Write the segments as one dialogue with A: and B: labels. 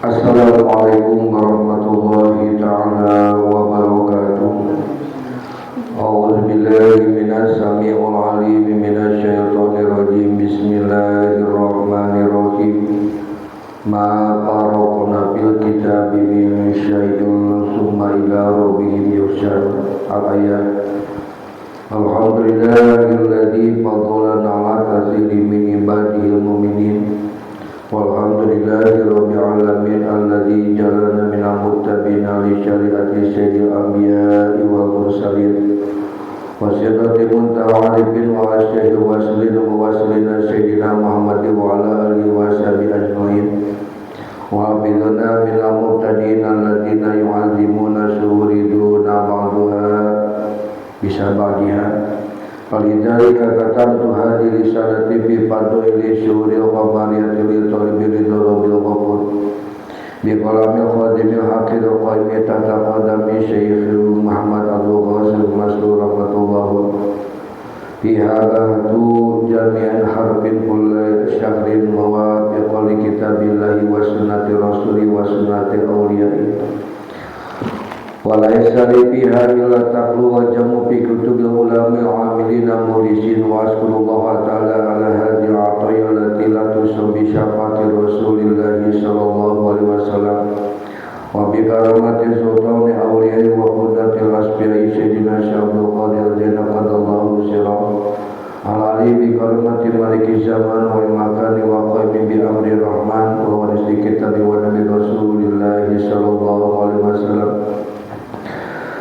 A: Assalamualaikum warahmatullahi ta'ala wabarakatuh. A'udzu billahi minas samii'il 'aliim minasy syaithaanir rajiim. Bismillahirrahmanirrahim. Ma faraqna fil kitabi min syai'in tsumma ila rabbihim yuhsyarun. Al-ayat. Alhamdulillahilladzi faddalana 'ala katsirin min ibadihil mu'minin. Walhamdulillahi rabbil alamin alladzi jalana minal muttaqina li syariati sayyidil anbiya'i wal mursalin wa sirati muntaha arifin wa asyhadu waslin wa waslina sayyidina Muhammadin wa ala alihi wa sahbihi ajmain wa bidana minal muttaqina alladzina yu'azzimuna suriduna ba'daha bisa bagiha. Falidhalika katabtu hadhihi risalati fi fadhili syuril qamariyati li talibil darabil ghafur bi qalamil khadimil haqid qaimi tataqadami Syekh Muhammad Abdul Qasim Masrur rahmatullah fi hadha tu jami'an harfin kulli syahrin muwafiqan li kitabillahi wa sunnati rasuli wa sunnati awliya'i walaysa li fiha illa taqlu wa jamu fi kutubil ulama amilina muhlisin wa asqulullah ta'ala ala hadhihi ataya allati la tusbi syafati rasulillahi sallallahu alaihi wasallam wa bi karamati sultani awliya wa qudatil asbiya sayyidina Syabdul Qadir Jaina qadallahu sirah ala ali bi karamati maliki zaman wa makani wa qaimi bi amri rahman wa warisi kitabi wa nabi rasulillahi sallallahu alaihi wasallam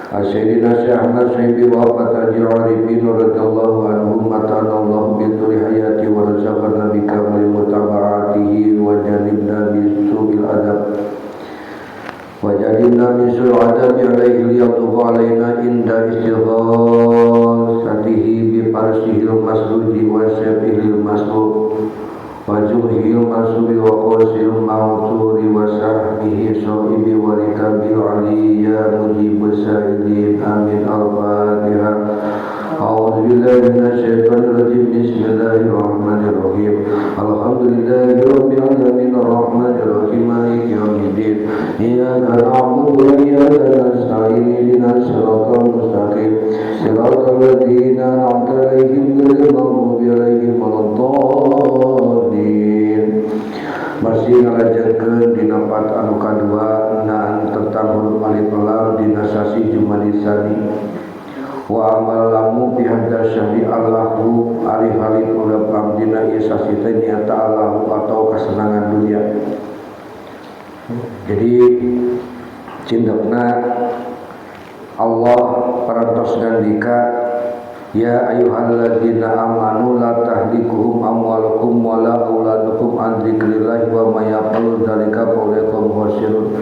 A: Sayyidina Syekh Ahmad Syaibi wa Fatajir Arifin radhiyallahu anhu matana Allah bi tuli hayati wa razaqana bi kamali mutaba'atihi wa janibna bi su'il adab wa janibna bi su'il adab alaihi liyatubu alaina inda istighasatihi bi farsihil masrudi wa syafihil masrud wa juhil masuri wa qasil ma'uturi wa sahbihi sahibi wa rikabil aliyya mujib sa'idin amin al-fatihah. A'udzu billahi minasyaitonir rajim. Bismillahirrahmanirrahim. Alhamdulillahi rabbil alamin arrahmanir rahim maliki yaumiddin. Iyyaka na'budu wa iyyaka nasta'in ihdinas siratal mustaqim siratal ladzina an'amta 'alaihim ghairil maghdubi 'alaihim waladdallin. Masih ngalajenkeun dina part anu kadua naan tentang huruf alif lam dina sasi Jumadisani wa amal lamu bihadza syahri Allahu alif ulab lam dina ieu sasi teh niata Allahu atau kesenangan dunia. Jadi cindekna Allah parantos ngandika ya ayyuhalladzina amanu la tahlikuhum amwalukum wa la auladukum an dzikrillah wa may yaqul dzalika fa'ulaikum khasirun.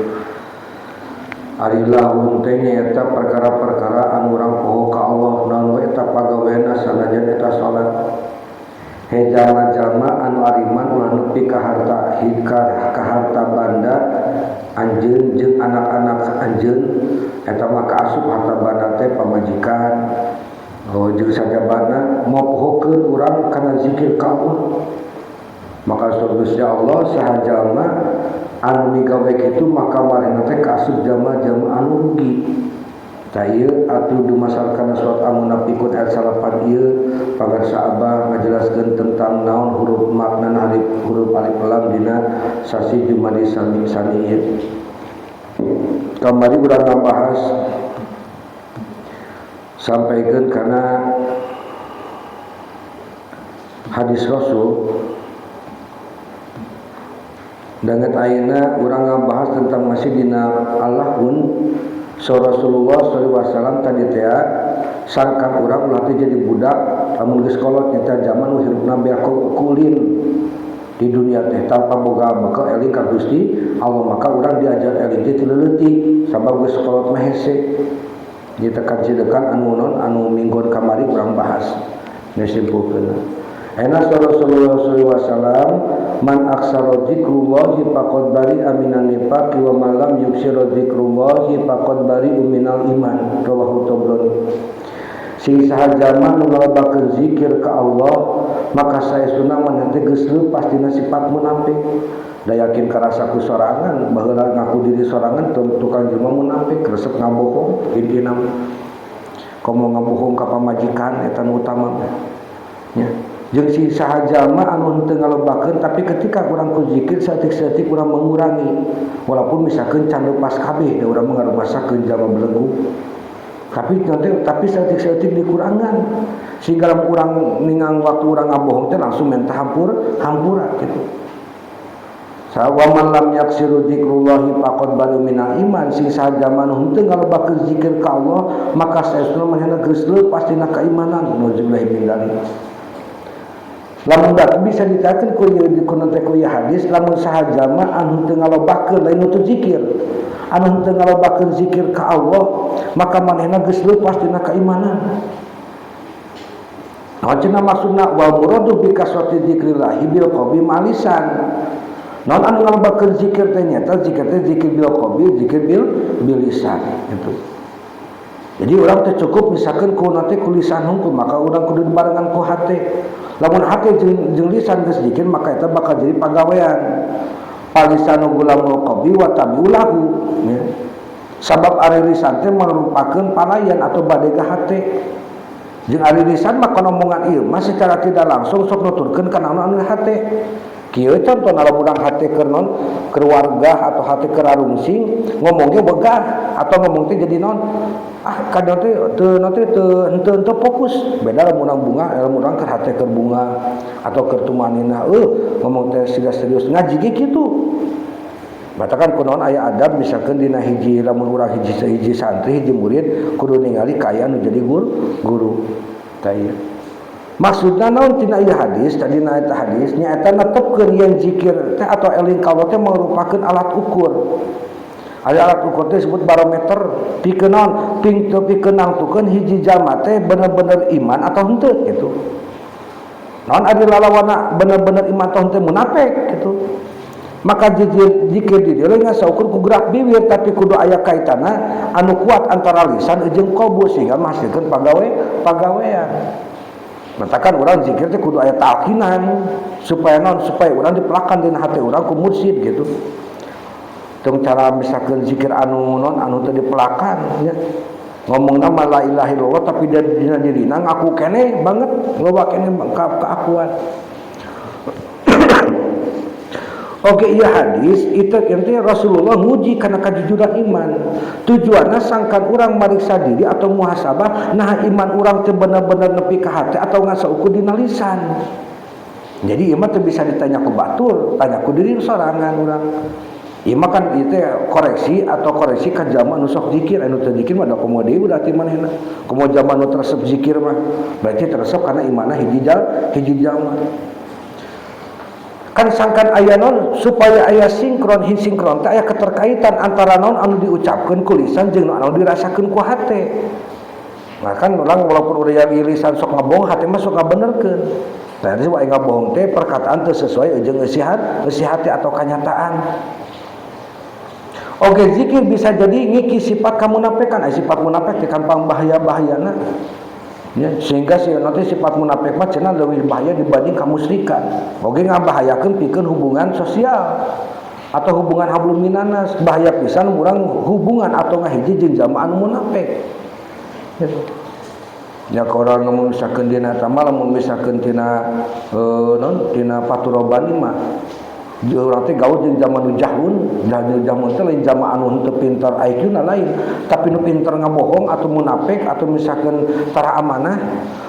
A: Ari lahun teh nyaeta perkara-perkara anu urang poho ka Allah naon we eta pagaweana sanajan eta salat. He jalma-jalma anu ariman ulah nepi ka harta hikar ka harta banda anjeun jeung anak-anak anjeun eta mah kaasup harta banda teh pamajikan. Oh, jeung sajabana mopohokeun urang kana zikir ka Allah. Maka Gusti Allah saha jalma anu migawe kitu maka marehna teh kaasup jalma-jalma anu rugi. Tah ieu atuh dumasarkan surat Al-Munafiqun ayat 8 ieu pagarsa Abah ngajelaskeun tentang naon huruf makna huruf alif lam dina sasi Jumadisani ieu. Kamari urang ngabahas sampaikan karena hadis Rasul dengan ayeuna urang ngabahas tentang masih dina Allahun Rasulullah SAW tadi teh sangkan urang ulah teh jadi budak lamun geus kolot nyata zaman hirupna beako kulin di dunia teh tanpa boga bekal eling ka Gusti Allah maka urang diajar eling teh tileuletik sabab geus kolot mah hese. Kita kajidekan anu minggon kamari kurang bahas nasimpulkeun. Enas Rasulullah sallallahu alaihi wasallam man aksara dzikrullahi faqad bari'a minan nifaqi wa man lam yuksira dzikrullahi faqad bari'u minal iman. Rawahu Tabrani. Sing saha jalma nu ngalobakeun zikir ka Allah maka saestuna maneh teh geus leupas dina sifat munafik. da yakin karasaku sorangan baheula ngaku diri sorangan tukang jelema munafik resep ngabohong intina komo ngabohong ka pamajikan eta nu utama nya jeung si saha jalma anu henteu ngalobakeun tapi ketika urang ku zikir saeutik-saeutik urang mengurangi walaupun misalkan candu pas kabeh da urang ngarumasakeun jalma belenggu tapi saeutik-saeutik dikurangan sehingga lamun urang ningang waktu urang ngabohong teh langsung menta hampura gitu. Sawaman lam yaksiru dzikrullahi faqad baru minal iman sing sajaman henteu ngalobakeun zikir ka Allah maka saestuna manehna geus leupas tina keimanan nauzubillahi min dzalik. Lamun batu bisa ditakeun ku ieu hadis lamun saha jalma anu henteu ngalobakeun lain nu zikir anu henteu ngalobakeun zikir ka Allah maka manehna geus leupas tina keimanan. Cenah maksudna wal muradu bi kasrati dzikrillah bil qalbi malisan. Non anu ngalobakeun zikir teh nyata zikir teh zikir bil qalbi zikir bil lisan gitu. Jadi urang teh cukup misalkan ku nanti ku lisan hungkul maka urang kudu barengan ku hate. Lamun hate jeung lisan geus zikir maka eta bakal jadi pagawean. Palisanu gulamul qalbi wa tabiulahu ya. Sabab ari lisan teh merupakeun palayan atau badega hate. Jeung ari lisan mah kana omongan ieu mah secara tidak langsung sok nuturkeun kana anu hate. Kieu contohna lamun urang hate keur non keluarga atau hate keur arungsing ngomong ge begah atau ngomong teh jadi non kadang teh teu fokus beda lamun urang bunga lamun urang keur hate keur bunga atau keur tumanina ngomong teh serius ngaji ge kitu. Batakan kunaon aya adab misalkan dina hiji lamun urang hiji santri hiji murid kudu ningali kaya nu jadi guru tah maksudna naon tina ieu hadis tadi na eta hadis nyaeta netepkeun yen zikir teh atau eling ka Allah teh merupakeun alat ukur. Alat ukur teh disebut barometer pikeun naon pikeun nangtukeun hiji jalma teh bener-bener iman atau henteu gitu. Naon ari lalawana bener-bener iman atau henteu munafik gitu. Maka zikir di dieu geus saukur ku gerak bibir tapi kudu aya kaitanna anu kuat antara lisan jeung qalbu sehingga menghasilkeun pagawean. Matakan urang zikir teh kudu aya talqinan supaya urang dipelakan dina hati urang ku mursyid gitu. Tong cara misalkeun zikir anu teu dipelakan nya. Ngomongna la ilaha illallah tapi dina dirina ngaku keneh banget loba keneh keakuan. Oke iya hadis itu intinya Rasulullah nguji karena kejujuran iman tujuannya sangkan orang meriksa diri atau muhasabah nah iman orang teh benar-benar nepi ke hati atau ngasa ukur dina lisan. Jadi iman teh bisa ditanya ku batur tanya ku diri sorangan orang iman kan itu koreksi ka zaman nu sok zikir anu teu zikir mah da komo deui berarti manehna komo zaman nu teresep zikir mah berarti teresep karena imanna hiji jalma. Kan sangkan aya non supaya aya sinkron teh aya keterkaitan antara non anu diucapkeun ku lisan jeung anu dirasakeun ku hate. Nah kan urang walaupun udah lisan sok ngabohong hate mah sok ngabenerkeun. Tah disebut aya ngabohong teh perkataan teu sesuai jeung eusi hate atau kenyataan. Oke zikir bisa jadi ngiki sifat kamunafikan, sifat munafik teh kampang bahaya-bahayana. Ya, sehingga nanti sifat munafik mah cenah leuwih bahaya dibanding kamusyrikan. Oge ngabahayakeun pikeun hubungan sosial atau hubungan hablum minanas, bahaya pisan urang hubungan atau ngahiji jeung jamaah anu munafik. Ya kalau orang misalkeun dina eta mah lamun misalkeun tina tina paturobani mah urang teh gaul jeung zaman nu jahun, zaman teh lain zaman anu henteu pinter IQ-na lain, tapi nu pinter ngabohong atau munafik atau misalkan tara amanah,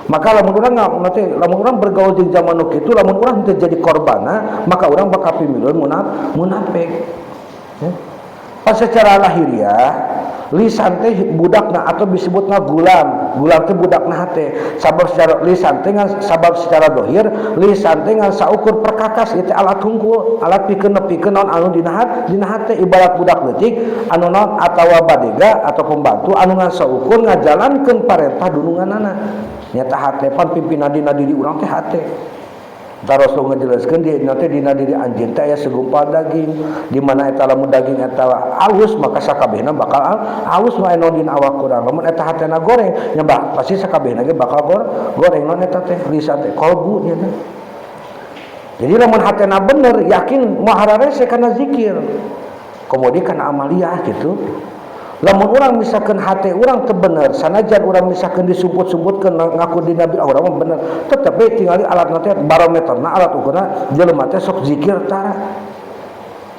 A: maka lamun urang bergaul jeung zaman nu kitu, lamun urang teu jadi korbanna, maka urang bakal pimilun munafik. Pas secara lahiriah lisan teh budakna atau disebutna gulam teh budakna hate sabab secara lisan teh sabab secara dohir lisan teh ngan saukur perkakas itu alat hungkul alat pikeun naon anu dina hate ibarat budak leutik anu naon atawa badega atau pembantu anu ngan saukur ngajalankeun parentah dununganana nyata hate pan pimpinan dina diri urang teh hate. Rasul ngejelaskeun dina diri anjeun teh aya segumpal daging di mana eta lamun daging eta alus maka sakabehna bakal alus nu aya dina awak urang lamun eta hatena goreng nya pasti sakabehna ge bakal goreng non eta teh lisan teh kolbu nya teh Jadi lamun hatena bener yakin moal hararese kana zikir kemudian kana amaliyah gitu. Lamun urang misalkan hate urang teu bener sanajan urang misalkan disumput-sumputkeun ngaku di nabi urang mah bener tetep we tingali alatna teh barometerna alat ukurna jelema teh sok zikir tara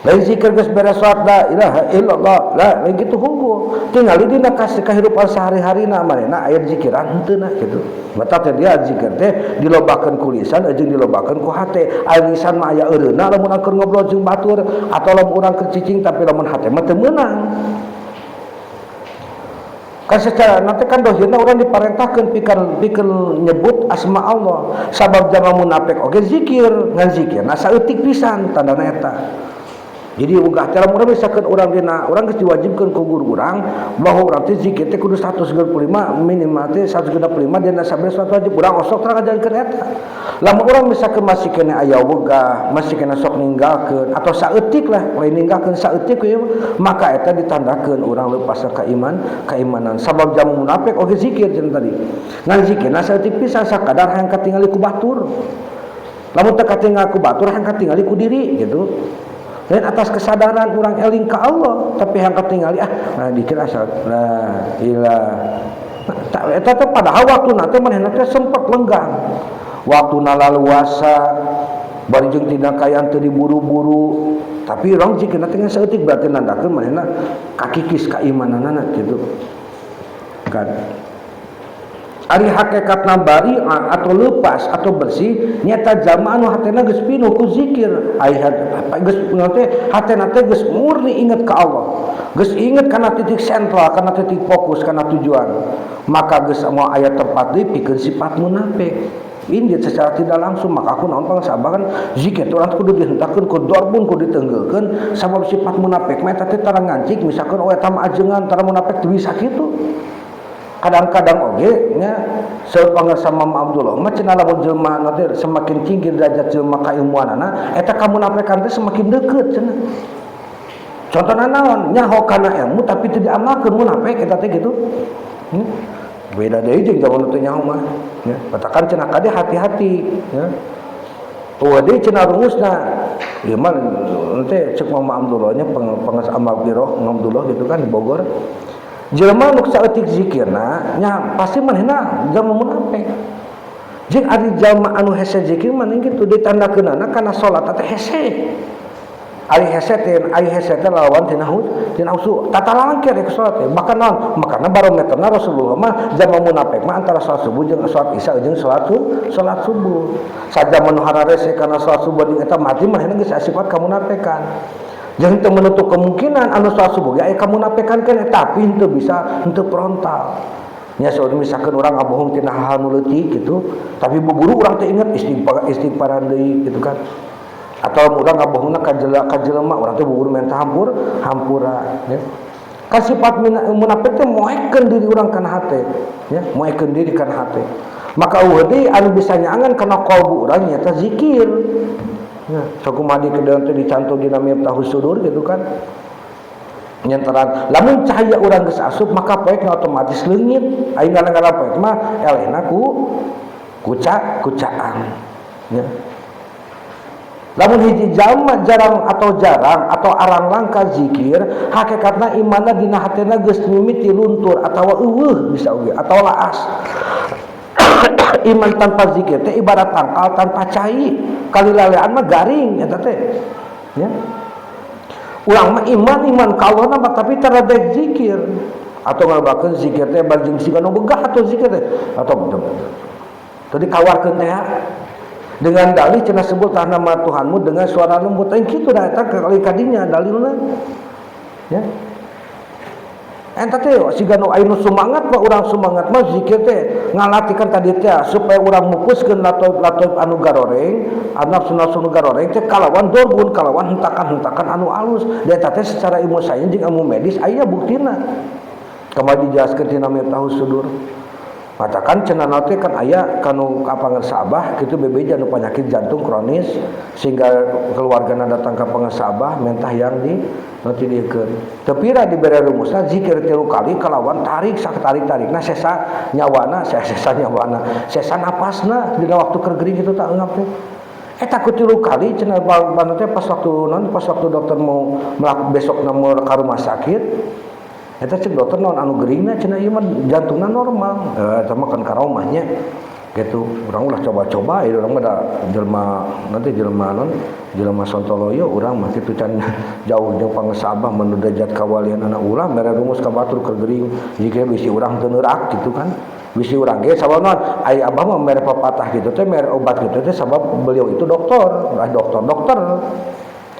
A: lain zikir geus beres salat la ilaha illallah la lain kitu hungkul tingali dina kahirupan sehari-harina manehna aya zikiran henteu na kitu mata teh dia zikir teh dilobakeun ku lisan jeung dilobakeun ku hate aya lisan mah aya eureuna lamun keur ngobrol jeung batur atau lamun urang keur cicing tapi lamun hate mah teu meunang. Kan secara nanti kan dohirna orang diparentahkeun pikeun nyebut asma Allah sabab jama munafik oge zikir ngan zikir nah saeutik pisan tandana eta. Jadi uga teh lamun misalkeun urang dina urang geus diwajibkeun ku guru urang bahwa urang teh zikir teh kudu 135 minimal teh 135 dina sabelas wajib urang osok tara ngajalikeun eta. Lamun urang misalkeun masih kene aya wegah, masih kena sok ninggalkeun atau saeutik lah lain ninggalkeun saeutik we maka eta ditandakeun urang leupas ka keimanan. Sabab jamu munafik oge zikir cenah tadi. Ngan zikirna saeutik pisan sakadar hayang katingali ku batur. Lamun teu katingal ku batur hayang katingali ku diri gitu. Dan atas kesadaran orang eling ke Allah tapi yang ketinggali nah dikir asal la ilah eta teh padahal waktuna teh manehna teh sempet lenggang waktuna laluasa bari jeung tindakan teu diburu-buru tapi urang jikeun teh saeutik berarti nandakeun manehna kakikis keimananna gitu kan. Ari hakikatna bari atau lepas atau bersih nyata jalma anu hatena geus pinuh ku zikir geus teh hatena teh geus murni inget ka Allah geus inget kana titik sentral kana titik fokus kana tujuan maka geus moal aya tempat deui pikeun sifat munafik ini secara tidak langsung maka aku naon pangasabahan zikir teh urang kudu dihentakkeun ku dorbun kudu ditenggeukeun sabab sifat munafik mah eta teh tara ngancik misalkan eta mah ajengan tara munafik teu bisa kitu. Kadang-kadang oge nya sapangar sama Abdullah mah cenah lamun jelema na teh semakin tinggi derajat jelema kailmuanana eta kamunafikan teh semakin deukeut cenah. Contona naon? Nyaho kana ilmu tapi teu diamalkeun munafik eta teh gitu. Beda deui jeung zaman teu nyaho mah. Ya, katakan cenah kade hati-hati ya. Tuh deui cenah rumusna. Ieu mah teh ceuk Mama Abdullah nya pengas amal biro Abdullah gitu kan di Bogor. Jelema nu saeutik zikirna nya pasti manehna jalma munafik. Jeung ari jalma anu hese zikir mah kitu ditandakeunana kana salat teh hese. Ari hese teh lawan tina usu tata langkir ke salat teh. Bahkan naon? Makana barometerna Rasulullah mah jalma munafik mah antara salat subuh jeung salat isya jeung salat subuh. Sajama nu hararese kana salat subuh jeung eta mati manehna geus sifat kamunafikan. Jangan teu menutup kemungkinan anu salat subuh aya kamunafikan keneh tapi henteu bisa henteu frontal. Nya saeutik misalkan urang ngabohong tina hal nu leutik gitu, tapi buburu urang teh inget istighfaran deui gitu kan. Atau urang ngabohongna ka jelema urang teh buburu minta hampura ya. Kan sifat munafik teh moekeun diri urang kana hate ya, moekeun diri kana hate. Maka deui anu bisa nyaangan kana qalbu urang nyaeta zikir. Ya, sakumadi kedeung teh dicantum dina Miftahus Sudur gitu kan. Nyenteran lamun cahaya urang geus asup maka poekna otomatis leungit. Aing ngana-ngana poek mah elehna ku caang. Ya. Lamun hiji jalma jarang atau arang langka zikir, hakikatna imanna dina hatena geus mimiti luntur atawa eueuh bisa oge atau laas. Iman tanpa zikir teh ibarat tangkal tanpa cai. Kalilalean mah garing eta teh. Ya. Urang mah iman ka Allah mah tapi tara daek zikir. Atau ngalobakeun zikir teh barjing siga nu begah atau zikir teh atau bener-bener. Tadi kawarkeun teh dengan dalih cenah sebut nama Tuhanmu dengan suara lembut aing kitu da eta kali kadinya dalilna. Ya. Eta teh siga nu anu sumangat mah urang sumangat mah zikir teh ngalatikeun tadi teh supaya urang mupuskeun latoib anu garoreng, nafsu garoreng teh kalawan dorbun kalawan hentakan-hentakan anu alus. Da eta teh secara ilmu sains jeung ilmu medis aya buktina. Kamari dijelaskeun tina Miftahus Sudur. Katakan cenah teh kan aya kanu kapangan sabah kitu bebeja anu penyakit jantung kronis sehingga keluargana datang ka pangasabah mentah yang ditidiekeun. Tepira dibere rumusna zikir 3 kali kalawan tarik tarikna sesa nyawana, sesa napasna dina waktu keur gering kitu tak eungap teh. takut 3 kali cenah bana teh pas waktu dokter mau besok mau ka rumah sakit eta cek dokter naon anu geuringna cenah ieu mah jantungna normal eta mah kan karomahnya gitu. Urang ulah coba-coba ieu urang mah da jelema sontoloyo urang mah kitu can jauh jeung pangesabah manu derajat kawalian anak urang mere rumus ka batur keur geuring jika bisi urang teu neurak gitu kan. Bisi urang ge sabab naon ai abah mah mere papatah gitu teh mere obat gitu teh sabab beliau itu dokter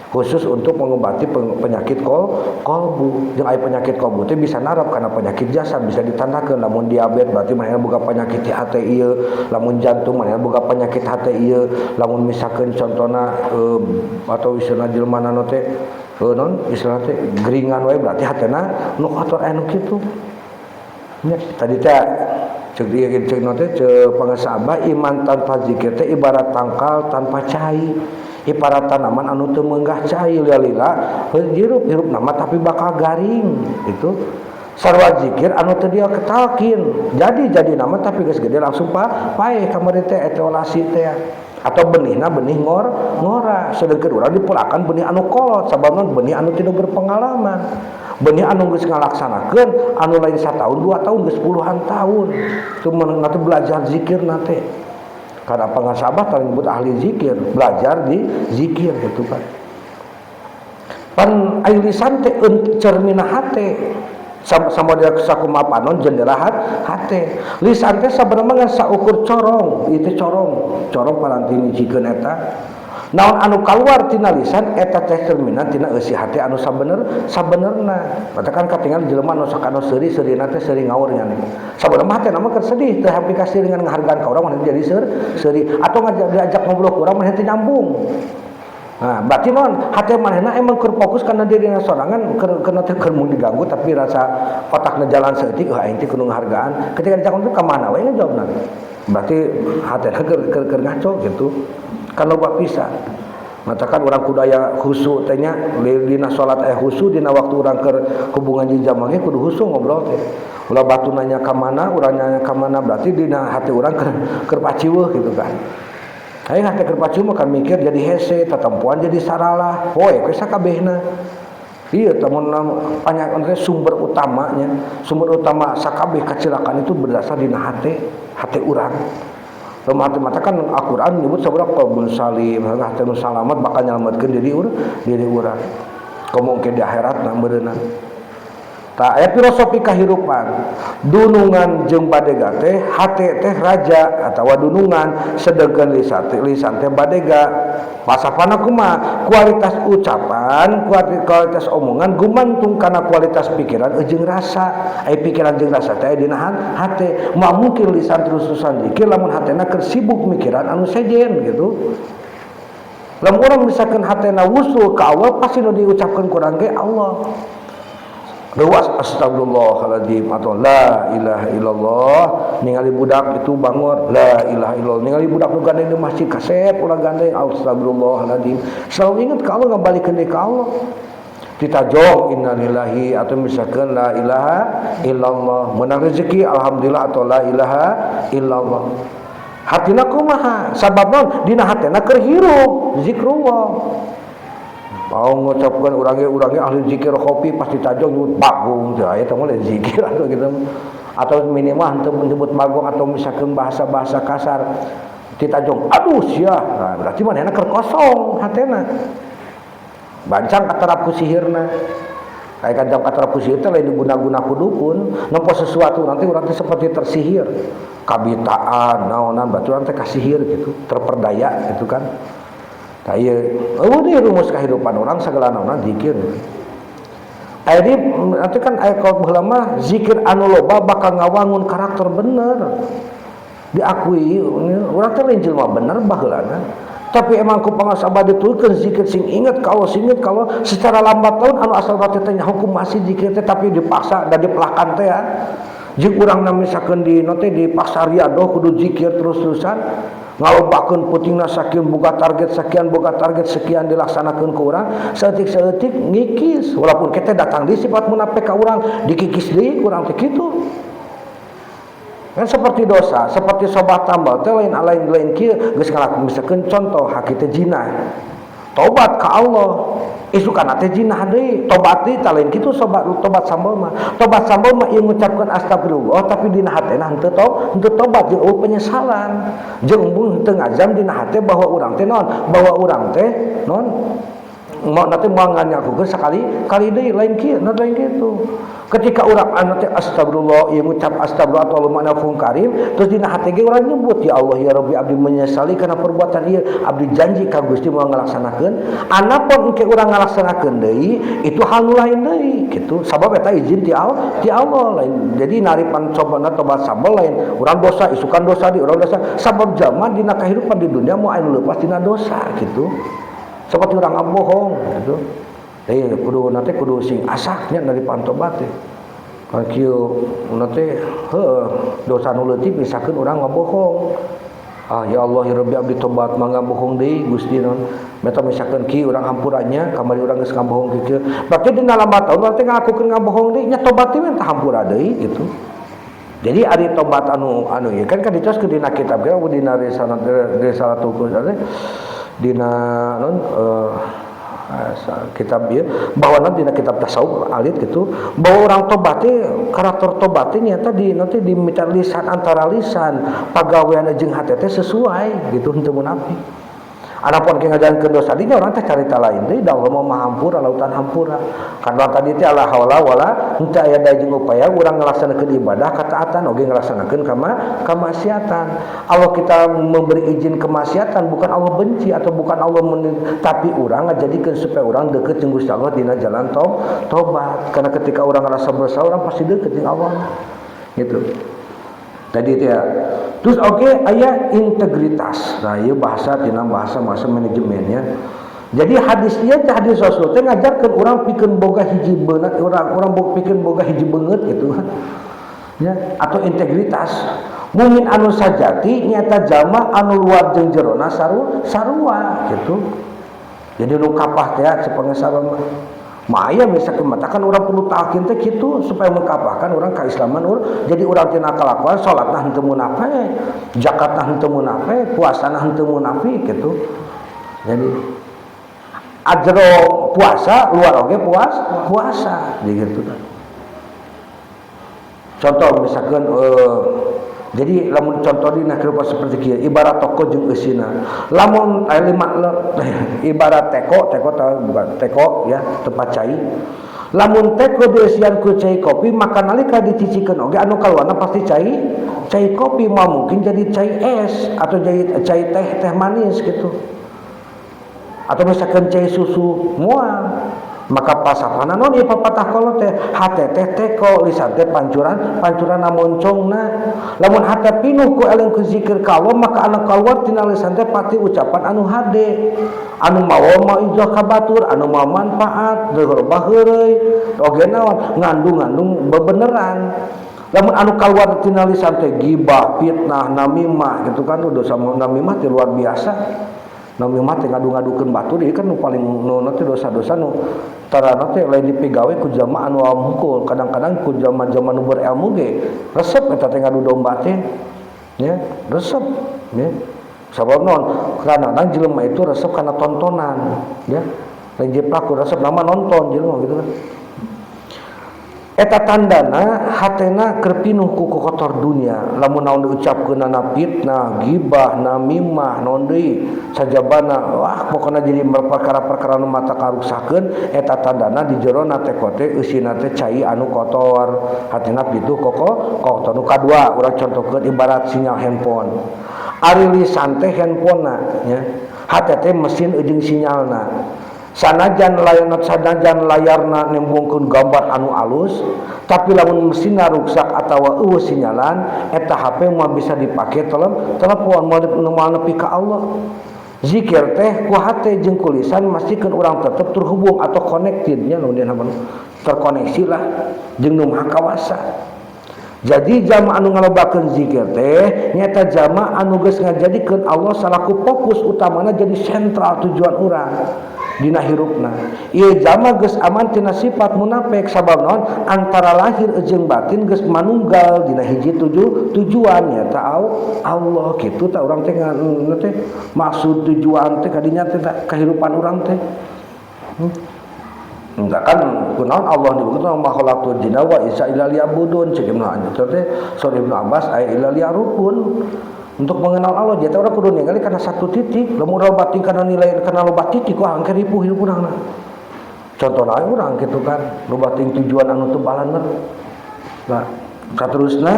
A: khusus untuk mengobati penyakit kolbu. Jeung aya penyakit kolbu teh bisa narap kana penyakit jasad bisa ditandakeun. Lamun diabetes berarti manehna boga penyakit hati ieu, lamun jantung manehna boga penyakit hati ieu, lamun misalkeun contona atau istilahna jelema nana teh non istilahna teh geringan wae berarti hatena nu kotor anu kitu. Nya tadi teh cek dia cek teh cek pangasabah iman tanpa zikir teh ibarat tangkal tanpa cai. Ibarat tanaman anu teu meunggah cai lila hirup nama tapi bakal garing itu sarua zikir anu teu dia ketalkin jadi nama tapi geus gede langsung pae kamari teh etiolasi teh atau benihna benih ngora sedengkeun urang dipulakan benih anu kolot sababna benih anu tidak berpengalaman benih anu geus ngalaksanakeun anu lain 1 tahun 2 tahun geus puluhan tahun cuman nanti belajar zikirna teh. Karena pangasabah tersebut ahli zikir, belajar di zikir gitu kan. Pan ai lisan teh cermina hate. Sama dia sakumaha panon jendela hate. Lisan teh sabenerna saukur corong, itu corong paranti ngijikeun eta. Naon anu kaluar tina lisan eta teh cerminan tina eusi hate anu sabenerna. Katakan katingal jelema anu sakana seuri-seurina teh seuri ngaur nya. Sabenerna hate mah keur sedih teh aplikasi dengan ngahargaan ka urang mah jadi seuri atau diajak ngobrol ku urang mah teh nyambung. Nah, berarti naon hate manehna emang keur fokus kana dirina sorangan keur teh keur mun diganggu tapi rasa otakna jalan seutik aing teh kudu ngahargaan. Ketika dijak ngobrol ka mana we ngajawabna. Berarti hatena keur ngaco gitu. Kan loba pisan. Matakan urang kudu aya khusyuk teh nya dina salat aya khusyuk dina waktu urang keur hubungan jeung jamaah ge kudu khusyuk ngobrol teh. Ulah batu nanya ka mana, urang nanya ka mana berarti dina hati urang keur paciweuh gitu kan. Aing hate keur paciweuh kan mikir jadi hese, tatampuan jadi saralah. Poe ke sakabehna. Ieu tamun panyakeun teh sumber utama sakabeh kecelakaan itu berdasar dina hate urang. Mata kan Al-Quran menyebut sabaraha qalbun salim, hati nu salamet bakal nyalametkeun diri urang. Kemungkin di akhirat meureunna. Tah aya filosofi kahirupan. Dunungan jeung badega teh hate teh raja atawa dunungan sedengkeun lisan teh badega. Pasapana kumaha? Kualitas ucapan, kualitas omongan gumantung kana kualitas pikiran jeung rasa. Ai pikiran jeung rasa teh dina hate. Moal mungkin lisan terus-terusan zikir lamun hatena keur sibuk mikiran anu sejen gitu. Lamun urang misalkan hatena wusul ka Allah pasti nu diucapkeun ku urang ge Allah. Luas astagfirullahaladzim atau la ilaha illallah ningali budak itu bangor la ilaha illallah ningali budak nu gandeng di masjid kasep ulah gandeng astagfirullahaladzim selalu ingat ka Allah ngabalikeun deui ka Allah ditajong innalillahi atau misalkan la ilaha illallah menang rezeki alhamdulillah atau la ilaha illallah hatina kumaha sabab dina hatena keur hirup zikrullah. Mau ngucapkan urangnya ahli zikir kopi pasti tajong nyebut bagong teh aya teh mah zikir atau gitu atau minimal henteu menyebut bagong atau misalkan bahasa-bahasa kasar ditajong aduh sia nah, berarti manehna keur kosong hatena bancang katarapu sihirna kayak kadang katarapu sihir teh lain diguna-guna ku dukun nempo sesuatu nanti urang teh seperti tersihir kabitaan naonan batu urang teh kasihir gitu terperdaya gitu kan. Ieu ini rumus kehidupan orang segala naonna zikir. Aya nanti kan aya kaul baheula mah zikir anu loba bakal ngawangun karakter bener. Diakui urang teh lain jelema bener baheulana. Tapi emang ku pangasabah ditulkeun zikir sing inget kalau secara lambat tahun anu asal teh hukum masih zikir teh tapi dipaksa dan dipelakan teh ya. Jeung urang misalkeun di note dipaksa riadoh kudu zikir terus-terusan. Ngalobakeun putingna sakian boga target sekian dilaksanakeun ku urang saeutik-saeutik ngikis walaupun kita datang di sifat munafik ka urang dikikis deui urang teh kitu Kan seperti dosa, seperti sobat tambal teh lain kieu geus ngalakukeun misalkeun contoh haki teh zina. Tobat ka Allah. Isukana teh zina deui, tobat deui tah lain kitu tobat sambal mah. Tobat sambal mah ieu ngucapkeun astagfirullah tapi dina hatena henteu tobat jeung penyesalan. Jeung embung henteu ngazam dina hate bahwa urang teh naon mau nanti mau nganyakukeun sekali deui lain kieu ketika urang anu teh astagfirullah ieu ngucap astagfirullah atau lumana fungkarim terus dina hate ge urang nyebut ya Allah ya Rabbi abdi menyesali kana perbuatan ieu abdi janji ka Gusti moal ngalaksanakeun anapun engke urang ngalaksanakeun deui itu hal nu lain deui kitu sabab eta izin ti Allah lain jadi naripan cobana tobat sambal lain urang dosa isukan dosa di urang dosa sabab zaman dina kahirupan di dunia moal anu leupas dina dosa gitu seperti orang ngabohong gitu. Kudu sing asaknya dari pantobat teh. Kalau kieu nanti dosa nu leutik misalkan orang ngabohong. Ya Allah ya Rabbi abdi tobat mangga bohong deui Gusti naon. Meta misalkan kieu urang hampurannya kamari urang geus ngabohong kieu. Berarti dina lama taun urang teh ngakukeun ngabohong deui nya tobat teh tah hampura deui gitu. Jadi ari tobat anu ya kan dicoskeun dina kitab ge dina risalatul dina kitab ieu bawana dina kitab tasawuf alit gitu bahwa orang tobat teh karakter tobat teh nyata nanti di lisan antara lisan pagawean jeung hate teh sesuai gitu henteu munafik. Adapun ke ngajalankeun dosa dinya urang teh carita lain deui da Allah mah hampura lautan hampura. Kana tadi teh la haula wala henteu aya daya jeung upaya urang ngalaksanakeun ibadah kataatan oge ngalaksanakeun kamaksiatan. Allah kita memberi izin kemaksiatan bukan Allah benci atau bukan Allah tapi urang ngajadikeun supaya urang deukeut jeung Gusti Allah dina jalan tobat. Karena ketika urang ngerasa bersalah urang pasti deukeut jeung Allah. Gitu. Tadi itu ya. Terus aya integritas. Nah, ieu bahasa manajemennya. Jadi hadis Rasul teh ngajarkeun urang pikeun boga hiji beunat urang pikeun boga hiji beungeut gitu. Ya, atau integritas. Mungkin anu sajati nyata jalma anu luar jeung jerona sarua gitu. Jadi nu kapah teh sapangesaran Maya misalkan matakan orang perlu talqin teh kitu supaya mengkapahkan orang keislaman jadi orang tina kalakuan salatna henteu munafik, zakatna henteu munafik, puasana henteu munafik gitu. Jadi ajro puasa luar oge puasa gitu kan. Contoh misalkan jadi lamun contoh dina kehidupan seperti kieu ibarat toko jeung eusina lamun ibarat teko bukan teko ya tempat cai lamun teko dieusian ku cai kopi maka nalika dicicikeun oge anu kaluarna pasti cai kopi mah mungkin jadi cai es atau jadi cai teh manis gitu atau misalkan cai susu moal maka pasapana non ieu papatah kolot teh hate teh teko lisan teh pancuran moncongna lamun hate pinuh ku eleng ku zikir ka Allah maka anu kaluar tina lisan teh pati ucapan anu hade anu mawa maizah ka batur anu mawa manfaat deueur baheureuy oge naon ngandung bebeneran lamun anu kaluar tina lisan teh gibah fitnah namimah gitu kan dosa namimah teh luar biasa namimah teh ngadu-ngadukeun batur ieu kan nu paling nu teh dosa-dosa nu tarana teh lain dipigawe ku jalma anu hungkul kadang-kadang ku jalma-jalma nu berilmu ge resep eta teh ngadu domba teh ya resep ya sabab naon kadang-kadang jelema itu resep kana tontonan ya lain jiplaku resep nama nonton jelema gitu kan eta tandana hatena keur pinuh ku kotor dunia lamun naon diucapkeunana fitnah gibah namimah naon deui sajabana wah pokona jadi perkara-perkara nu mata karuksakeun eta tandana di jero na teh kote eusina teh cai anu kotor hatena pitu kotor nu kadua urang contohkeun ibarat sinyal handphone ari lisan teh handphonena nya hate teh mesin jeung sinyalna sanajan layarna nembungkeun gambar anu alus tapi lamun mesinna ruksak atawa eueuh sinyalan eta HP mah bisa dipake telepon moal nepi ka Allah zikir teh ku hate jeung ku lisan mastikeun urang tetep terhubung atau connected nya nu dina terkoneksi lah jeung nu maha kawasa. Jadi jama anu ngalobakeun zikir teh nyata jama anu geus ngajadikeun Allah salaku fokus utamana jadi sentral tujuan urang. dina hirupna. Ieu jalma geus aman tina sifat munafik sabab naon antara lahir jeung batin geus manunggal dina hiji tujuan nya ta Allah kitu ta urang teh teh maksud tujuan teh kadinya teh kehidupan urang teh. Enggak kan kunaon Allah disebut makhlukul jinna wa insa illa liya'budun cek Ibnu Anjur teh sore Ibnu Abbas ay illa liyarukun. Untuk mengenal Allah dia orang kudu ningali karena satu titik lamun urang batin kana nilai kana loba titik wah angker ripuh hidup urang. Contohna urang kitu kan nu batin tujuan anu teu balaner. Nah, katerusna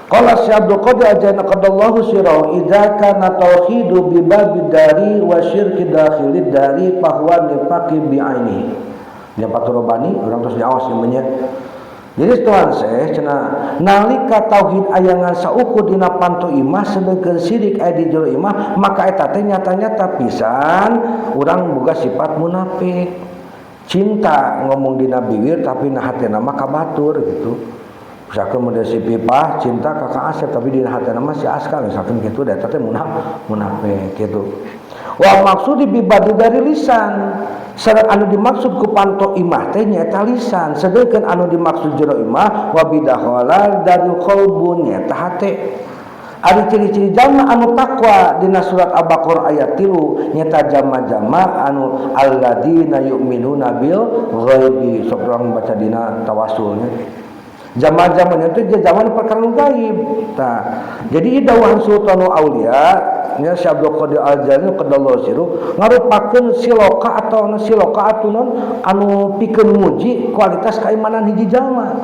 A: qala Syekh Abdul Qadir ajana qadallahu sirahu idza kana tauhidu bi babid dari wa syirki dakhilid dari bahwa nifaqi bi aini. Dia paturobani urang terus nyaos namanya. Jadi Tuhan saya cenah nalika tauhid ayangan saukur dina panto imah sedengkeun syirik aya di jero imah maka eta teh nyata-nyata pisan urang boga sifat munafik. Cinta ngomong dina bibir tapi na hatena mah kabatur gitu. Misalkan model si Pipah cinta kakak Asep tapi dina hatena mah si Aska misalkan gitu eta teh munafik gitu. Wa maksudi bibadu dari lisan. Sarat anu dimaksud ku panto imah teh nyaeta lisan, sedangkan anu dimaksud jero imah wa bidakhala dari qalbun nyaeta hate. Ari ciri-ciri jalma anu takwa dina surat Al-Baqarah ayat 3 nyaeta jalma-jalma anu alladzina yu'minuna bil ghaibi. Sok urang baca dina tawassulnya. Jama-jamanya itu zaman perkara gaib. Tah. Jadi dawuhan Sultanul Aulia nya Syekh Abdul Qadir Al-Jilani qadallahu siru ngarupakeun siloka atau siloka atunon anu pikeun muji kualitas keimanan hiji jalma.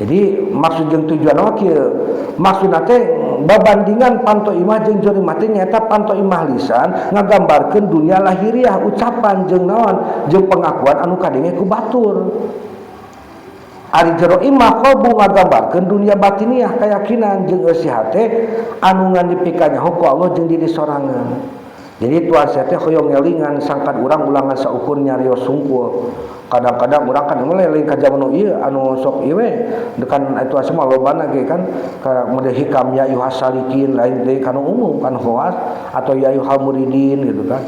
A: Jadi maksud jeung tujuan mah kieu maksudna teh babandingan panto imah jeung jero imah teh nyaeta panto imah lisan ngagambarkeun dunia lahiriah ucapan jeung naon jeung pengakuan anu kadenge ku batur. Ari jero imah qalbu ngagambarkeun dunia batiniah keyakinan jeung eusi hate anu ngandipikeun ku Allah jeung diri sorangan. Jadi tuan saya teh hoyong ngelingan sangkan urang ulangan saukur nyarios sungkul. Kadang-kadang urang kan meleleng ka zaman ieu anu sok ieu we dekan itu asma lobana ge kan ka model hikam ya ayuhas salikin lain deui kana umum kan khawas atau ya ayuhal muridin gitu kan.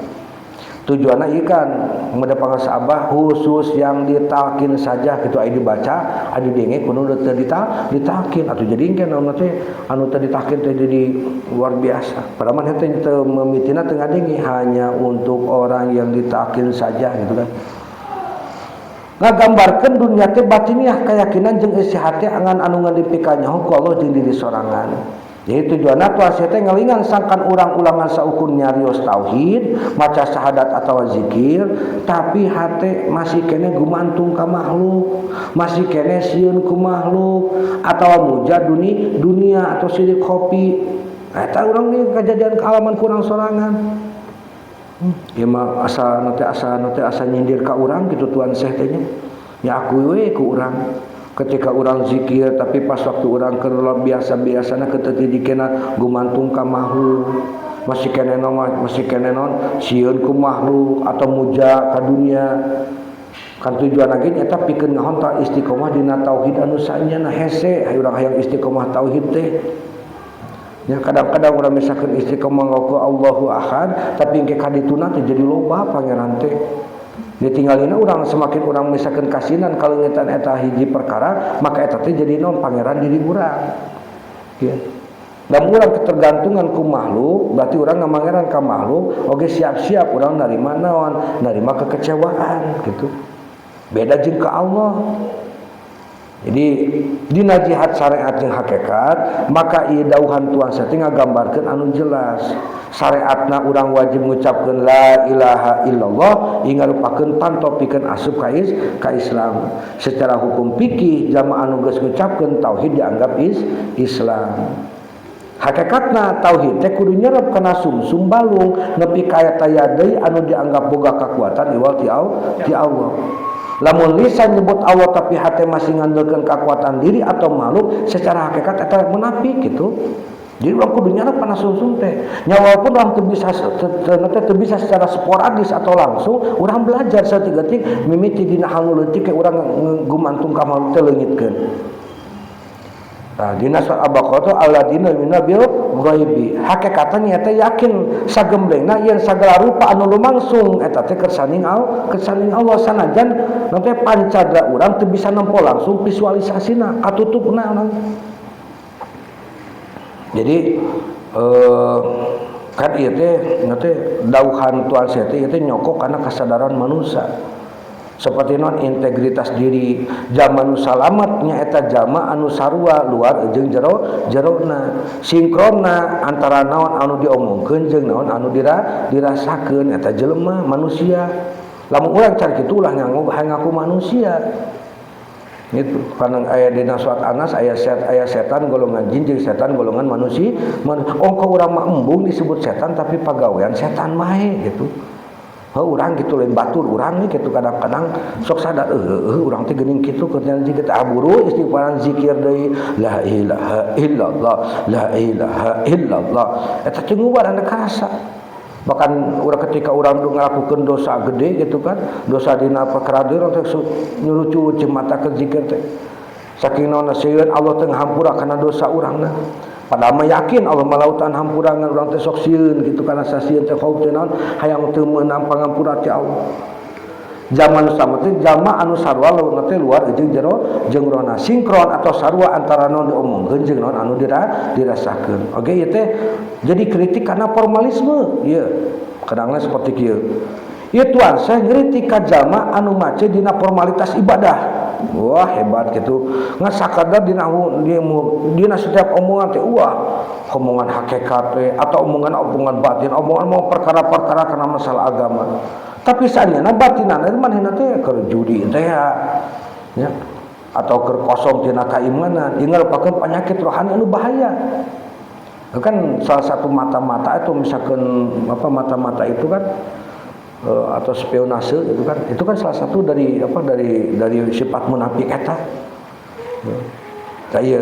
A: Tujuanna ieu kan meuda pangasa Abah khusus yang ditalkin saja gitu aya dibaca adi denge kudu teu ditalkin atuh jadi engke naon teh anu teu ditalkin teh jadi luar biasa padahal mah teh teu memitina teu ngadenge hanya untuk orang yang ditalkin saja gitu kan ngagambarkeun dunia teh batiniah keyakinan jeung isi hati angan anu ngandipikeun ku Allah jeung diri sorangan. Jadi tujuanna tuan saya teh ngalingan sangkan urang-ulangan saukur nyarios tauhid, maca syahadat atau zikir, tapi hate masih kene gumantung ka makhluk, masih kene sieun ku makhluk atau muja dunia atau sirik kopi. Eta urang ge kejadian kealaman kurang sorangan. Ieu mah asa nyindir ka urang kitu tuan saya teh nya. Ya aku we ku urang. Ketika orang zikir tapi pas waktu orang keur biasa-biasana ketetidikeuna gumantung ka makhluk masih kene non sieun ku makhluk atau muja ka dunia kan tujuan lagi nyata pikeun naon ta istiqomah dina tauhid anu saenyana hese urang hayang istiqomah tauhid teh ya kadang-kadang urang misalkan istiqomah ngaku Allahu Ahad tapi engke kadituna teh jadi loba pangeran teh ditinggalina urang semakin urang misalkan kasinan kalengetan eta hiji perkara maka eta teh jadi naon pangeran diri urang ya lamun urang ketergantungan ku makhluk berarti urang ngamangeran ka makhluk oge siap-siap urang narima naon narima kekecewaan gitu beda jeung ka Allah. Jadi dina jihad syariat jeung hakikat maka ieu dauhan tuan saya teh ngagambarkeun anu jelas syariatna urang wajib ngucapkeun la ilaha illallah ing ngarupakeun pantopikeun asup ka Islam. Secara hukum fikih jamaah anu geus ngucapkeun tauhid dianggap Islam. Hakikatna tauhid teh kudu nyerep kana sumsum balung nepi ka aya deui anu dianggap boga kakuatan iwal ti Allah. Lamun lisan nyebut Allah tapi hati masih ngandalkeun kekuatan diri atau makhluk secara hakikat eta munafik gitu. Jadi urang kudu nyarep kana sumsum teh. Nya walaupun urang teu bisa secara sporadis atau langsung urang belajar saeutik-eutik mimiti dina hal nu leutik ke urang gumantung ka makhluk teh leungitkeun. Nah, dina surat Al-Baqarah alladzina yu'minuna bil ghaibi hakikatan nya teh yakin sagemblengna yen sagala rupa anu lumangsung eta teh kersaning Allah sanajan nanti pancadra urang teu bisa nempo langsung visualisasina katutupna urang. Jadi kan ieu teh dauhan Tuhan saya teh ieu teh nyokok kana kasadaran manusia. Seperti non integritas diri jama nu salamet nyaeta jama anu sarua luar jeung jerona sinkronna antara naon anu diomongkeun jeung naon anu dirasakeun eta jelema manusia. Lamun urang can kitu ulah ngaku manusia gitu. Karena aya dina surat Anas aya setan golongan jin jeung setan golongan manusia. Ongko urang mah embung disebut setan tapi pagawean setan mahe gitu. Urang gitu lain batur urang nih gitu kadang-kadang sok sadar urang teh geuning kitu keur jika teh aburu istighfaran zikir deui la ilaha illallah la ilaha illallah eta teh ngubarana karasa. Bahkan urang ketika urang ngalakukeun dosa gede gitu kan dosa dina perkara deui urang teh nyurucu mata ke zikir teh saking naonna sieun Allah teh ngahampura kana dosa urangna. Padahal mah yakin Allah malautan hampurangan urang teh sok sieun kitu kana sasieun teh khauf teh naon hayang teu meunang pangampura ti Allah. Zaman sama teh jama anu sarua lawan teh luar jeung jeung rona sinkron atau sarua antara naon diomongkeun jeung naon anu dirasakeun. Oke ieu teh jadi kritik karena formalisme. Ieu kadangna seperti kieu. Ieu tuan saya ngritik ka jama anu mace dina formalitas ibadah. Wah hebat gitu nggak sakadar dina setiap omongan teh wah omongan hakikat atau omongan batin omongan mau perkara-perkara karena masalah agama tapi saenyana batinan itu manehna teh keur judi teh ya atau keur kosong tina keimanan tinggal pakai penyakit rohani anu bahaya kan salah satu mata-mata itu misalkan mata-mata itu kan atau spionase itu kan salah satu dari sifat munafik eta. Saya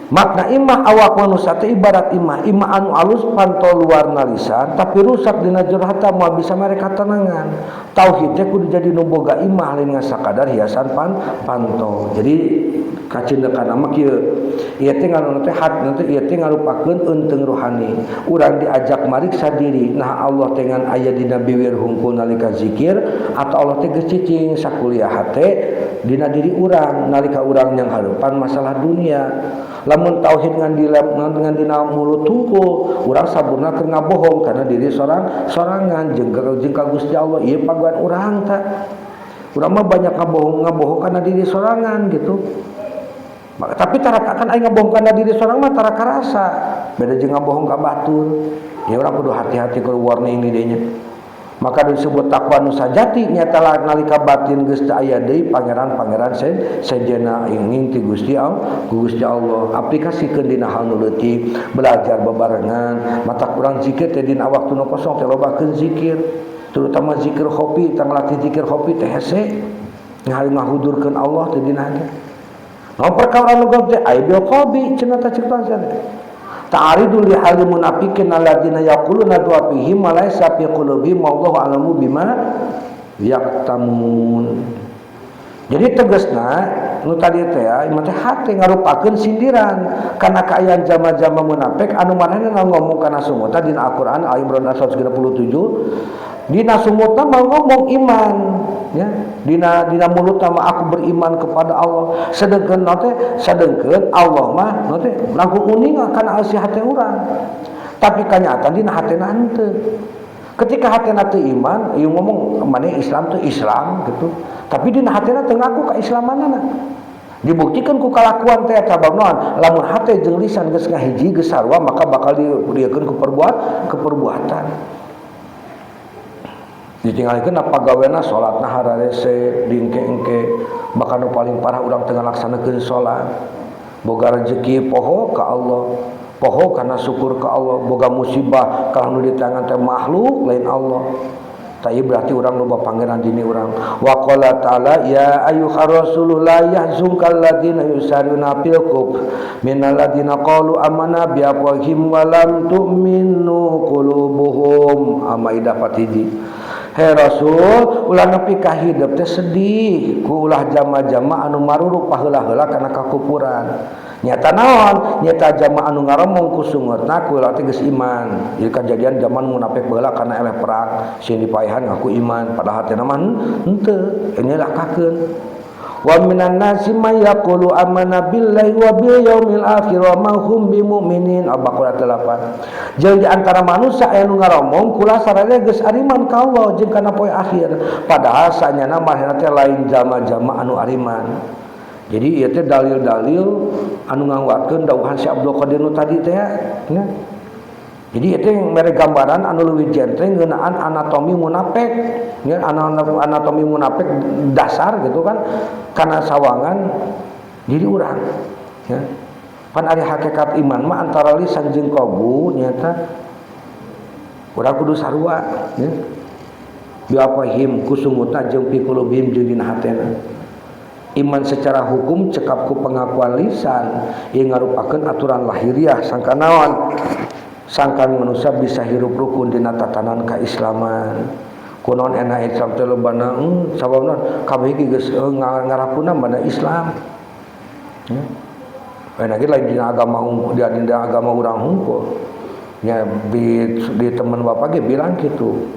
A: makna imah awak manusia teh ibarat imah anu alus pantau luar lisan tapi rusak dina jurhata moal bisa mereka tenangan. Tauhid teh kudu jadi nu boga imah lain ngasakadar hiasan pantau. Jadi kacindekan mah kieu ieu teh ngaluna teh hatna teh ieu teh ngarupakeun eunteng rohani. Urang diajak mariksa diri nah Allah teh ngan aya dina bibir hungkul nalika zikir atau Allah teh geus cicing sakuliah hate dina diri urang nalika urang yang hareupan masalah dunia. Lamun tauhid ngan dina mulut hungkul urang saburna keur ngabohong karena diri sorangan jeung ka Gusti Allah ieu paguan urang tah. Urang mah banyak ngabohong karena diri sorangan gitu. Tapi tarakakan aing ngabohong kana diri sorang mah tara karasa. Beda jeung ngabohong ka batur. Ya urang kudu hati-hati keur warning di dinya. Maka disebut takwa nu sajati nyata nalika batin geus teu aya deui pangeran-pangeran sejenna inging ti Gusti Allah. Aplikasikeun dina hal nu leutik, belajar bebarengan, mata urang zikir teh dina waktu nu kosong teh lobakeun zikir. Terutama zikir khofi, tang latih zikir khofi teh hese. Ngahudurkeun Allah teh dina hate. Nah perkara nu gede aibil qalbi cenah ta ciptaan sadaya. Ta'aridu li hal munafiqin alladziina yaquluna du'a fihim wa laysa fi qulubihim wallahu a'lamu bima yaktamun. Jadi tegasna nu tadi teh imah teh hate ngarupakeun sindiran kana kaayaan jama-jama munafik anu manehna ngomong kana sumutna dina Al-Qur'an ayat Imran 137 dina sumutna mau ngomong iman ya dina mulutna mah aku beriman kepada Allah sedengkeun Allah mah teh langkung uning kana isi hate urang tapi kenyataan dina hatena henteu ketika hatena teu iman ieu ngomong maneh Islam teh Islam gitu tapi dina hatena teu ngaku kaislamanana dibuktikan ku kalakuan teh sabab naon lamun hate jeung lisan geus ngahiji geus sarua maka bakal diekeun ku perbuatan ditinggalkeun pagaweana salatna hararese dingke-engke bahkan nu paling parah urang teu ngalaksanakeun salat boga rezeki poho ka Allah poho kana syukur ka Allah boga musibah kalau nu di tangan teh makhluk lain Allah tapi berarti urang loba pangeran dini urang wa qala ta'ala ya ayyuhar rasul la yahzunkal ladzina yusaruna fil kufr minal ladzina qalu amanna bi afwahihim wa lam tu'minu qulubuhum Al-Maidah 4. Hei Rasul, ulah nepi ka hidup teh sedih ku ulah jama-jama anu maruru paheula-heula kana kakufuran. nyata naon nyata jama anu ngaromong ku sungetna ku lati geus iman. Ieu kejadian zaman munafik baheula kana eleh perang sieun dipaehan ngaku iman padahal teh mah henteu inilah kakeun. Wa minan nasi may yaqulu amanna billahi wa bil yaumil akhir wa ma hum bimumin. Al-Baqarah 8. Jeung di antara manusia aya nu ngaromong kula sareng geus ariman ka Allah jeung kana poe akhir padahal saenyana marehna teh lain jama-jama anu ariman. Jadi ieu teh dalil-dalil anu ngaguatkeun dawuhan si Abdul Qadir nu tadi teh nya. Jadi itu yang mere gambaran anu leuwih jentreng ngeunaan anatomi munafik ya, anatomi munafik dasar gitu kan kana sawangan diri urang ya. Pan ari hakikat iman mah antara lisan jeung qalbu nyata urang kudu sarua ya. Biafahim kusungutna jeung piqulubihim jeung dina hatena. Iman secara hukum cekap ku pengakuan lisan yang ngarupakeun aturan lahiriah sangka naon sangkan manusia bisa hirup rukun dina tatanan keislaman kunon enak Islam teh lobana sababna kabeh geus ngarapuna bana Islam enak ge lain dina agama urang hungkul nya di teman bapak ge bilang kitu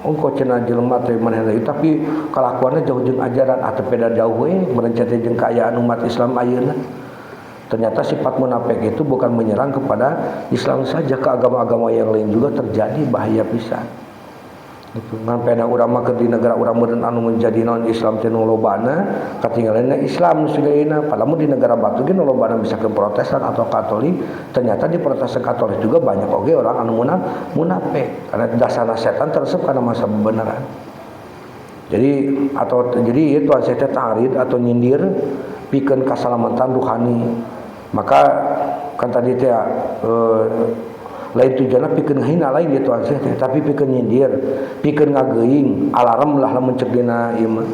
A: engko cenah jelema teh manehna tapi kalakuanna jauh jeung ajaran atau beda jauh we merencana jeung kaayaan umat Islam ayeuna. Ternyata sifat munafik itu bukan menyerang kepada Islam saja, ke agama-agama yang lain juga terjadi bahaya pisan. Itu ngampena urang mah di negara urang meureun anu menjadi non Islam teh nu lobana katinggalanna Islam sugaina padahal di negara batu ge nu lobana bisa ke Protestan atau Katolik ternyata di Protestan Katolik juga banyak oge orang anu munafik karena dasarna setan teresep kana masa beneran. Jadi itu saya ta'rid atau nyindir pikeun kasalamatan ruhani. Maka kan tadi teh lain tujuanna pikeun hina lain gitu teh tapi pikeun nyindir, pikeun ngageuing alarm lah lamun cek dina ieu mah.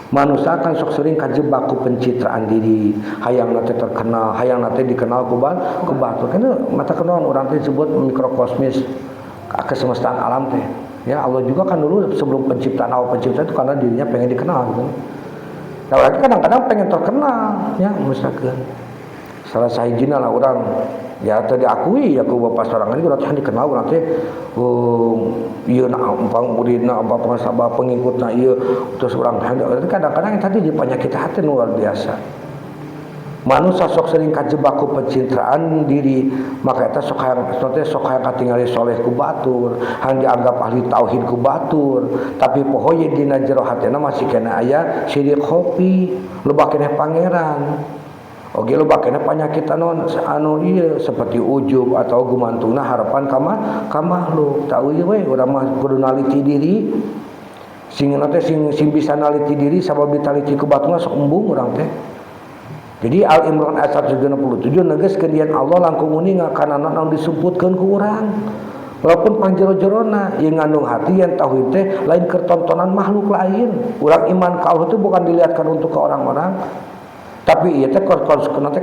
A: Manusia kan sok sering kajebak ku pencitraan diri, hayangna teh terkenal, hayangna teh dikenal ku batu. Kana mata kenaon urang teh disebut mikrokosmis kesemestaan alam teh. Ya Allah juga kan dulu sebelum penciptaan awal penciptaan itu karena dirinya pengen dikenal gitu. Nah lagi kadang-kadang pengen terkenal ya misalkan salah sahijina lah orang ya tadi diakui ya ku bapak sorangan itu urang dikenal urang teh ieu na umpang muridna apa pengikutna ieu terus urang kadang-kadang tadi di penyakit hati luar biasa. Manusia sok sering kajebak ku pencitraan diri maka eta sok hayang katingali soleh ku batur hang dianggap ahli tauhid ku batur tapi poho ye dina jero hatena masih kena aya syirik khofi loba keneh pangeran oge loba keneh panyakit anu ieu seperti ujub atau gumantungna harapan ka makhluk tau ieu we urang mah kudu naliti diri sing bisa naliti diri sabab ditaliti ku batur sok embung urang teh. Jadi Al-Imran ayat 167 negaskeun yen Allah langkung muni ngakananan anu disumputkeun ku urang. Walaupun panjero-jerona yang ngandung hati yang tauhid teh lain keur tontonan makhluk lain. Urang iman ka Allah itu bukan dilihatkan untuk ke orang-orang. Tapi ieu teh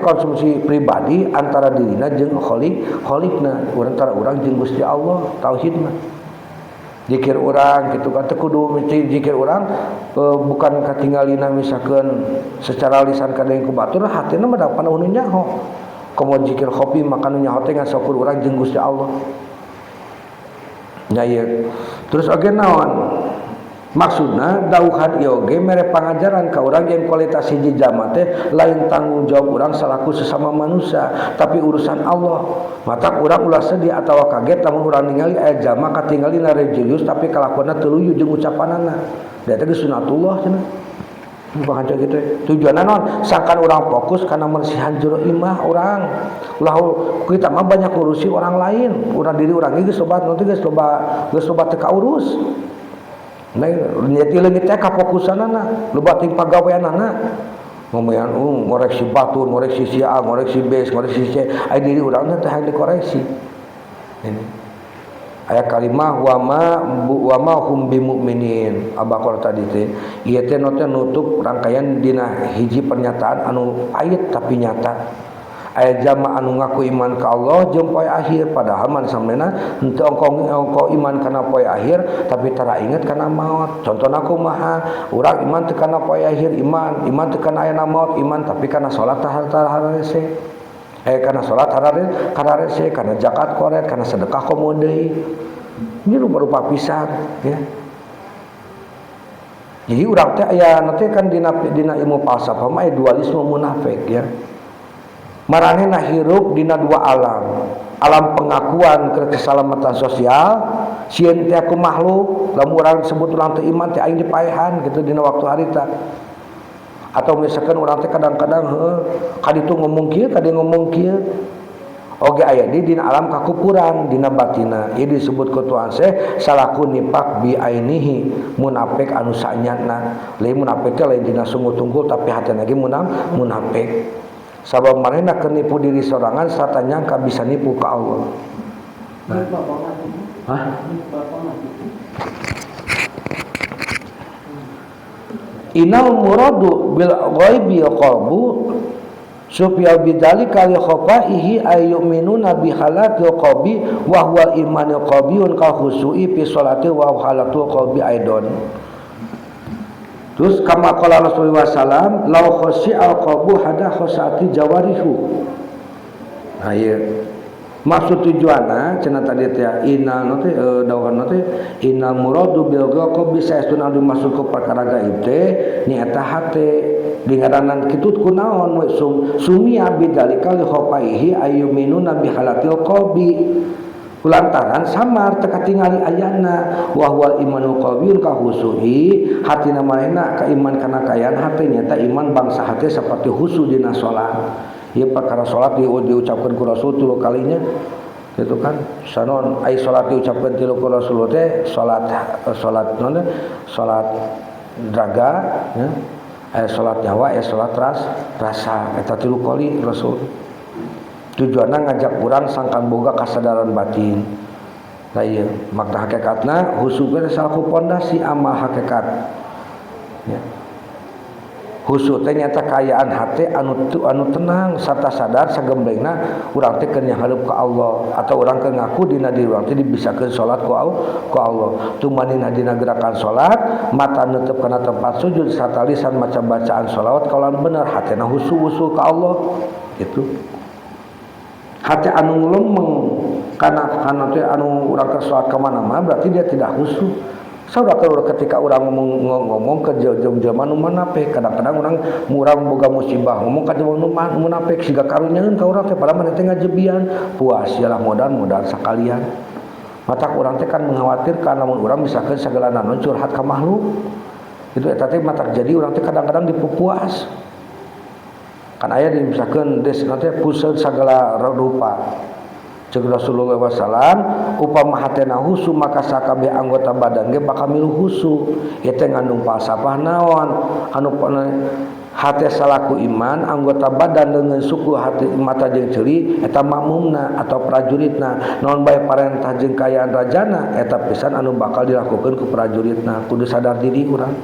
A: konsumsi pribadi antara dirina jeung kholikna, antara urang jeung Gusti Allah, tauhidna. Zikir orang gitu kan teh kudu zikir orang bukan katinggalina misalkan secara lisan kadang ku batur hatina mah da panaun nyaho komo zikir khofi makan nyaho teh ngasakur urang jeung Gusti Allah nya ieu terus oge naon maksudna dauhan ieu oge mere pangajaran ka urang yang kualitas hiji jama teh lain tanggung jawab urang salaku sesama manusia tapi urusan Allah mata urang ulah sedih atawa kaget lamun urang ningali aya jama katinggalina religius tapi kalakuanna teu luyu jeung ucapanana da teh sunatullah cenah bukan gitu tujuanna naon sangkan urang fokus kana mersihan jero imah urang ulah kita mah banyak urusi orang lain urang diri urang geus loba nanti geus loba teu kaurus. Nah, nyeti leungit teh kafokusanana, loba ting pagaweanana. Ngomongan ngoreksi batur, ngoreksi si A, ngoreksi B, ngoreksi C, ai diri urang teh hayang dikoreksi. Ini. Aya kalimah wa ma hum bimumin. Al-Baqarah tadi teh, ieu teh nutup rangkaian dina hiji pernyataan anu ait tapi nyata. Aya jama anu ngaku iman ka Allah jeung poe akhir padahal man sampeuna henteu engko iman kana poe akhir tapi tara inget kana maut. Contohna kumaha? Urang iman teu kana poe akhir iman teu kana aya maut iman tapi kana salat tahar hese. Karena salat hararese, karena zakat koret, karena sedekah komo deui. Ini rupa-rupa pisan ya. Jadi urang teh aya nanti kan dina ilmu falsafah mah dualisme munafik ya. Maranehna hirup dina dua alam. Alam pengakuan keselamatan sosial, sieun teh aku makhluk, lamun urang disebut urang teh iman teh aing dipaehan gitu dina waktu harita. Atau misalkan urang teh kadang-kadang kaditu ngomong kieu, kadi ngomong kieu. Oge aya di dina alam kakupuran dina batina. Ieu disebut ku Tuhan salaku nifaq bi ainihi, munafik anu sanyatna. Lain munafik teh lain dina sungguh tunggul tapi hatena ge munafik. Sabab manehna keur nipu diri sorangan sarta nyangka bisa nipu ka Allah. Hah? Inal muradu bil ghaibi qalbu supaya bidzalika li khafaihi ayyuminuna bi halatil qalbi wa huwa imanul qalbiyun ka khusu'i fi sholati wa halatul qalbi aidon. Terus kama qala Rasulullah sallam law khashi'al qalbu hada khasati jawarihu. Nah ieu maksud tujuanna cenah tadi teh inna teh dawahan teh inna muradu bil ghaibi saestuna dimaksud ku perkara gaib teh nyaeta hate dingaranan kitu kunaon we sumia bidzalika li khafaihi ayyuminuna bi halatil qalbi kulantaran samar teka tingali ayana wa huwal imanul qalbiyun ka husuhi hatina manehna ka iman kana kayaan hate nya ta iman bangsa hate seperti husu dina salat. Ieu perkara salat diucapkeun ku Rasul 3 kalinya gitu kan sanon ai salat diucapkeun 3 ku Rasul teh salat naon salat draga ya salat nyawa salat rasa eta 3 kali Rasul. Tujuanna ngajak urang sangkan boga kasadaran batin. Lah ieu makna hakikatna husu teh salaku pondasi amal hakikat. Ya. Husu teh nyata kayaan hate anu tenang sarta sadar sagemblengna urang teh keur hareup ka Allah atau urang keur ngaku dina diri urang teh dibisakeun salat ku Allah. Tumanina dina gerakan salat, mata neuteub kana tempat sujud sarta lisan maca bacaan shalawat kaulan bener hatena husu ka Allah gitu. Hati anu lemeng karena teh anu urang keur salat ka mana-mana berarti dia tidak khusyuk. Saudara ketika urang ngomong ke jelema nu munafik, kadang-kadang urang boga musibah ngomong ka jelema nu munafik siga karunyaeun ka urang teh padahal maneh teh ngajebian puas yalah modal sakalian. Mata urang teh kan mengkhawatirkan lamun urang misalkan sagala naon curhat ka makhluk. Itu eta teh mata jadi urang teh kadang-kadang dipupuas. Kan aya misalkan des nanti pusat segala rupa cek Rasulullah wasallam upama hatena husu maka sakabeh anggota badan ge bakal milu husu ieu teh ngandung falsafah naon anu hate salaku iman anggota badan dengan suku hati mata jeung ceuli eta makmumna atau prajuritna naon bae parentah jeung kayaan rajana eta pisan anu bakal dilakukeun ku prajuritna kudu sadar diri urang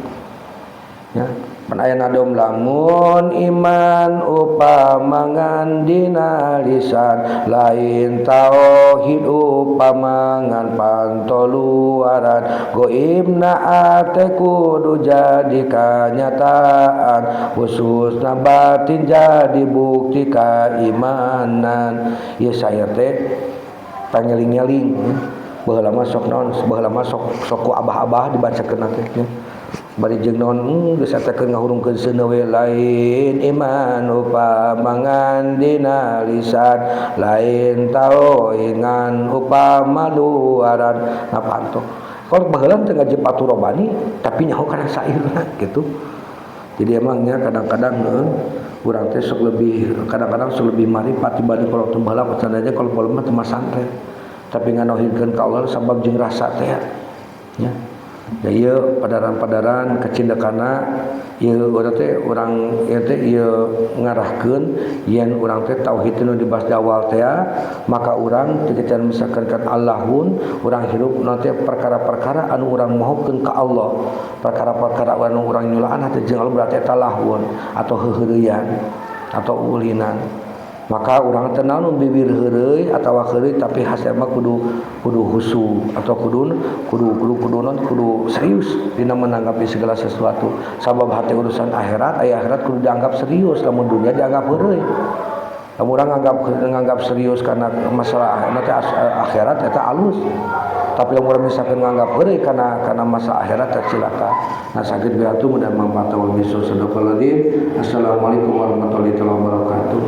A: ya. Panayana dom lamun iman upamangan dina lisan lain tauhid upamangan pantoluaran goibna ate kudu jadi kanyataan khususna batin jadi bukti keimanan. Ieu saya teh pangeling-eling baheula mah sok naon baheula mah sok ku abah-abah dibacakeun teh bari jeung naon geus eta keur ngahurungkeun seuneu we lain iman upamangan dina lisan lain taoingan upama luaran napanto kalau baheula teh ngaji paturobani tapi nyaho kana sairna gitu. Jadi emangnya kadang-kadang urang teh sok lebih kadang-kadang sok lebih marifat dibanding kalau teu baheula pacandaja kalau baheula mah teu masantre tapi nganohikeun ka Allah sabab jeung rasa teh ya. Da ieu padaran-padaran kacindekana ieu urang teh urang teh ieu ngarahkeun yen urang teh tauhid nu dibahas di awal teh maka urang teu can misalkan Allahun urang hirup nanti perkara-perkara anu urang mohokeun ka Allah perkara-perkara anu urang nyulaan teh jeung Allah berarti eta lahun atau heureuyan atau ulinan maka urang teh naon bibir heureuy atawa heureuy tapi hasil mah kudu husu atau kudu serius dina menanggapi segala sesuatu sabab hati urusan akhirat aya akhirat kudu dianggap serius lamun dunia dianggap heureuy Lamun urang nganggap serius karena masalah akhirat eta alus. Tapi lamun misalkan nganggap heureuy karena masalah akhirat teh cilaka. Nah sakit biatu mudah manfaat wal bisul sadaqal ladzi. Assalamualaikum warahmatullahi wabarakatuh.